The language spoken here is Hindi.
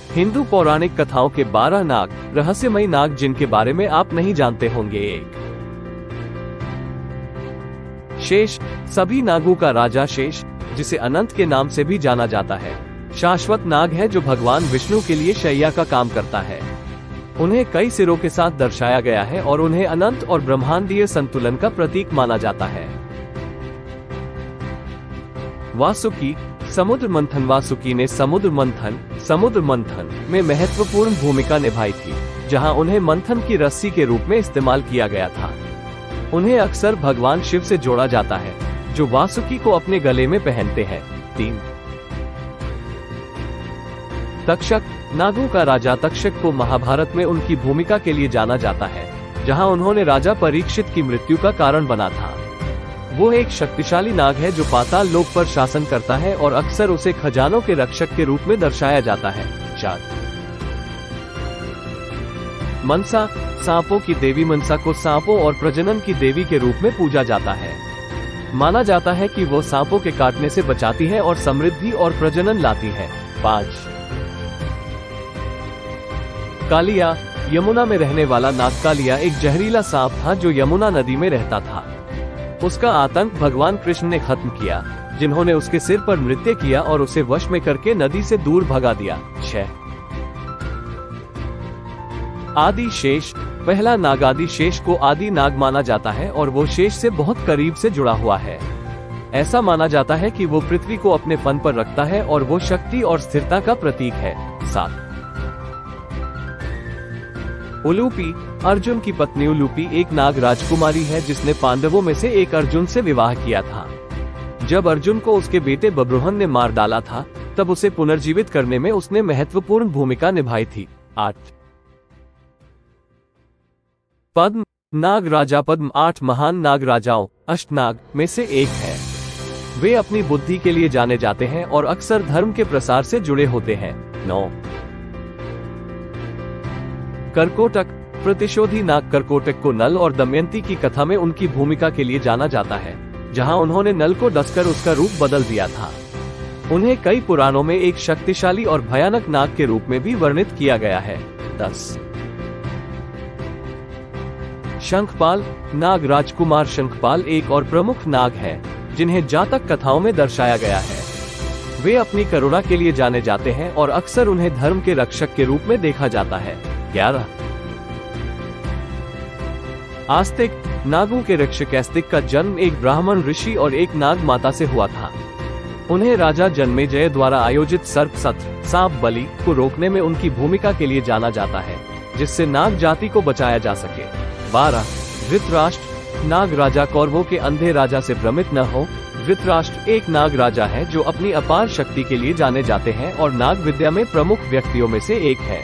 हिंदू पौराणिक कथाओं के 12 नाग, रहस्यमयी नाग जिनके बारे में आप नहीं जानते होंगे। 1 शेष, सभी नागों का राजा शेष, जिसे अनंत के नाम से भी जाना जाता है, शाश्वत नाग है जो भगवान विष्णु के लिए शैया का काम करता है। उन्हें कई सिरों के साथ दर्शाया गया है और उन्हें अनंत और ब्रह्मांडीय संतुलन का प्रतीक माना जाता है। वासुकी, समुद्र मंथन। वासुकी ने समुद्र मंथन में महत्वपूर्ण भूमिका निभाई थी, जहां उन्हें मंथन की रस्सी के रूप में इस्तेमाल किया गया था। उन्हें अक्सर भगवान शिव से जोड़ा जाता है, जो वासुकी को अपने गले में पहनते हैं। 3 तक्षक, नागों का राजा तक्षक को महाभारत में उनकी भूमिका के लिए जाना जाता है, जहां उन्होंने राजा परीक्षित की मृत्यु का कारण बना था। वो एक शक्तिशाली नाग है जो पाताल लोक पर शासन करता है और अक्सर उसे खजानों के रक्षक के रूप में दर्शाया जाता है। 4 मनसा, सांपों की देवी। मनसा को सांपों और प्रजनन की देवी के रूप में पूजा जाता है। माना जाता है कि वो सांपों के काटने से बचाती है और समृद्धि और प्रजनन लाती है। 5 कालिया, यमुना में रहने वाला नाग कालिया एक जहरीला सांप था जो यमुना नदी में रहता था। उसका आतंक भगवान कृष्ण ने खत्म किया, जिन्होंने उसके सिर पर नृत्य किया और उसे वश में करके नदी से दूर भगा दिया। 6 आदि शेष, पहला नाग आदि शेष को आदि नाग माना जाता है और वो शेष से बहुत करीब से जुड़ा हुआ है। ऐसा माना जाता है कि वो पृथ्वी को अपने फन पर रखता है और वो शक्ति और स्थिरता का प्रतीक है। 7 उलूपी, अर्जुन की पत्नी उलूपी एक नाग राजकुमारी है जिसने पांडवों में से एक अर्जुन से विवाह किया था। जब अर्जुन को उसके बेटे बब्रुहन ने मार डाला था, तब उसे पुनर्जीवित करने में उसने महत्वपूर्ण भूमिका निभाई थी। 8 पद्म, नाग राजा पद्म 8 महान नाग राजाओं अष्टनाग में से एक है। वे अपनी बुद्धि के लिए जाने जाते हैं और अक्सर धर्म के प्रसार से जुड़े होते हैं। 9 करकोटक, प्रतिशोधी नाग। करकोटक को नल और दमयंती की कथा में उनकी भूमिका के लिए जाना जाता है, जहां उन्होंने नल को डसकर उसका रूप बदल दिया था। उन्हें कई पुराणों में एक शक्तिशाली और भयानक नाग के रूप में भी वर्णित किया गया है। 10 शंखपाल, नाग राजकुमार शंखपाल एक और प्रमुख नाग है, जिन्हें जातक कथाओं में दर्शाया गया है। वे अपनी करुणा के लिए जाने जाते हैं और अक्सर उन्हें धर्म के रक्षक के रूप में देखा जाता है। 11 आस्तिक, नागों के रक्षक। आस्तिक का जन्म एक ब्राह्मण ऋषि और एक नाग माता से हुआ था। उन्हें राजा जन्मेजय द्वारा आयोजित सर्प सत्र सांप बलि को रोकने में उनकी भूमिका के लिए जाना जाता है, जिससे नाग जाति को बचाया जा सके। 12 धृतराष्ट्र, नाग राजा। कौरवों के अंधे राजा से भ्रमित न हो। धृतराष्ट्र एक नाग राजा है जो अपनी अपार शक्ति के लिए जाने जाते हैं और नाग विद्या में प्रमुख व्यक्तियों में से एक है।